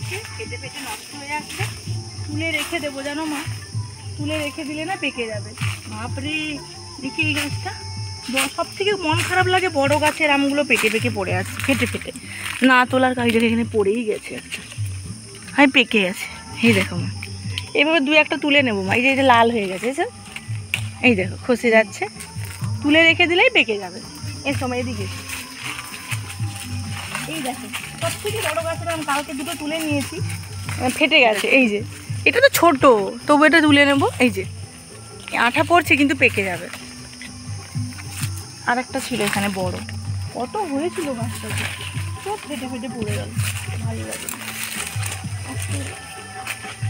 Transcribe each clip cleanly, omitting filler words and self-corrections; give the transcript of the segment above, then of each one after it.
যাচ্ছে, কেটে ফেটে নষ্ট হয়ে যাচ্ছে। তুলে রেখে দেবো জানো মা, তুলে রেখে দিলে না পেকে যাবে। বাপরে দেখি এই গাছটা, সব থেকে মন খারাপ লাগে বড় গাছের আমগুলো পেকে পেকে পড়ে আছে, ফেটে ফেটে না তোলার কাজটা এখানে পড়েই গেছে একটা, হ্যাঁ পেকে গেছে। এই দেখো মা, এইভাবে দু একটা তুলে নেবো মা। এই যে লাল হয়ে গেছে স্যার, এই দেখো খসে যাচ্ছে, তুলে রেখে দিলেই পেকে যাবে। এর সময় এদিকে এই দেখো সব থেকে বড় গাছের আম কালকে দুটো তুলে নিয়েছি, ফেটে গেছে। এই যে এটা তো ছোট, তবু এটা তুলে নেবো। এই যে আঠা পড়ছে কিন্তু পেকে যাবে। আর একটা ছিল এখানে বড়, কত হয়েছিল গাছটাতে, সব ফেটে ফেটে পড়ে গেল, ভালো লাগে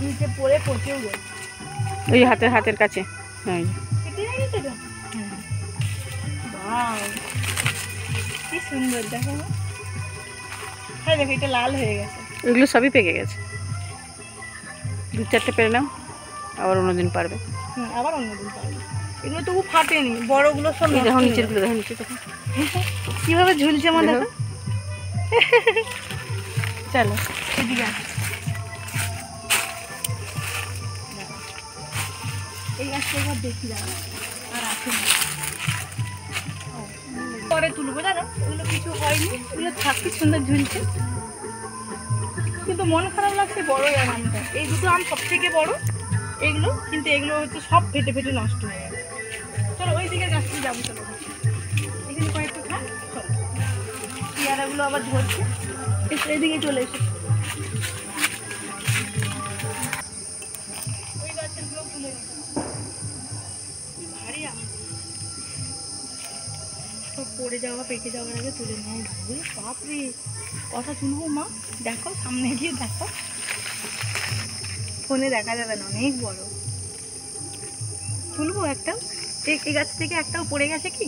নিচে পড়ে পচেও গেল। ওই হাতের কাছে। হ্যাঁ কেটে গেছে তো। বাহ কি সুন্দর দেখো, হ্যাঁ দেখো এটা লাল হয়ে গেছে। এগুলো সবই পেকে গেছে, দু চারটে পেরে নাও, আবার অন্যদিন পারবে। আবার অন্যদিন পারবে। এগুলো তবু ফাটেনি, বড়গুলো সব দেখো নিচেরগুলো, দেখো নিচে দেখো কিভাবে ঝুলছে মনে দেখো। চলো এদিকে এই গাছটা এবার দেখি দাঁড়া, আর আছে না পরে তুলবো জানো, ওগুলো কিছু হয়নি, ওগুলো থাকি সুন্দর ঝুলছে। কিন্তু মন খারাপ লাগছে বড় আমটা, এই দুটো আম সব থেকে বড় এগুলো, কিন্তু এগুলো হচ্ছে সব ফেটে ফেটে নষ্ট হয়ে গেছে। চলো ওই দিকে গাছটা যাবো, চলো এখানে কয়েকটা থাক। চলো পেয়ারাগুলো আবার ধরছে, এদিকে চলে এসে ওই গাছেরগুলো তুলে নিতে ভারী আম, সব পড়ে যাওয়া পেকে যাওয়ার আগে তুলে নেয় ভাবি। বাপরে কথা শুনবো মা, দেখো সামনে গিয়ে দেখো, ফোনে দেখা যাবে না, অনেক বড়। তুলবো একটা, এই গাছ থেকে একটাও পড়ে গেছে কি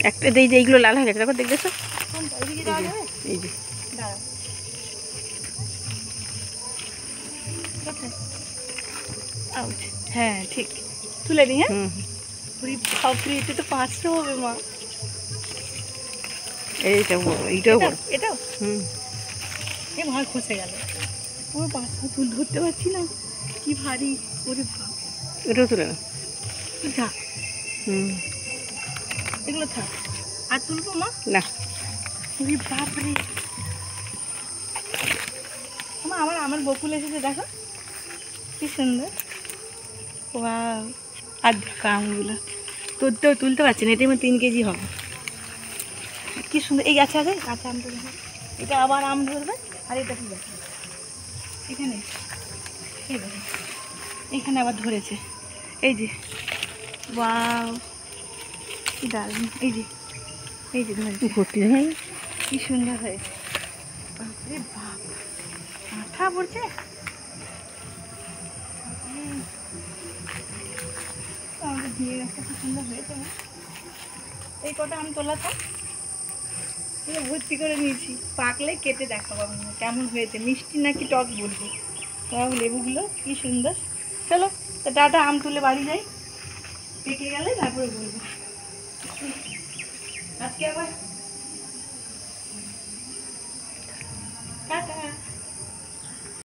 একটা, এই যে এইগুলো লাল হয়ে গেছে দেখো, দেখতেছো ওইদিকে যাওয়া যাবে? এই যে দাঁড়াও আউট, হ্যাঁ ঠিক, তুলে নি। হ্যাঁ বাপরে এটা তো 500 হবে মা। এইটাও বড়, এইটাও বড়, এটাও এ মা খসে গেল, পুরো 500 তুল ধরতে পারছি না, কি ভারী। ওরে বাপ, এটাও তুলে না। থাক এগুলো থাক, আর তুলবো মা না। ওরে বাপরে মা, আমার বকুল এসেছে দেখো কি সুন্দর। ওয়াও, আর দেখো আমগুলো তুলতে পারছি না, এটা আমার 3 কেজি হবে, কি সুন্দর। এই গাছে আছে কাঁচা আম তুলে, এটা আবার আম ধরবে। আর এটা কি গাছ এখানে, এই দেখো এখানে আবার ধরেছে, এই যে ওয়াও কি দারুণ। এই যে ধরেছে, ভর্তি দেখে কি সুন্দর হয়েছে। বাপরে বাপ, মাথা পড়ছে। আমাদের দিয়ে গাছটা খুব সুন্দর হয়েছে না, এই কটা আম তোলা তো ভর্তি করে নিয়েছি, পাকলে কেটে দেখাবো আপনার কেমন হয়েছে, মিষ্টি নাকি টক বলবো। সব লেবুগুলো কি সুন্দর। চলো তো টাটা, আম তুলে বাড়ি যাই, পেকে গেলে তারপরে বলবো। আজকে আবার টাটা।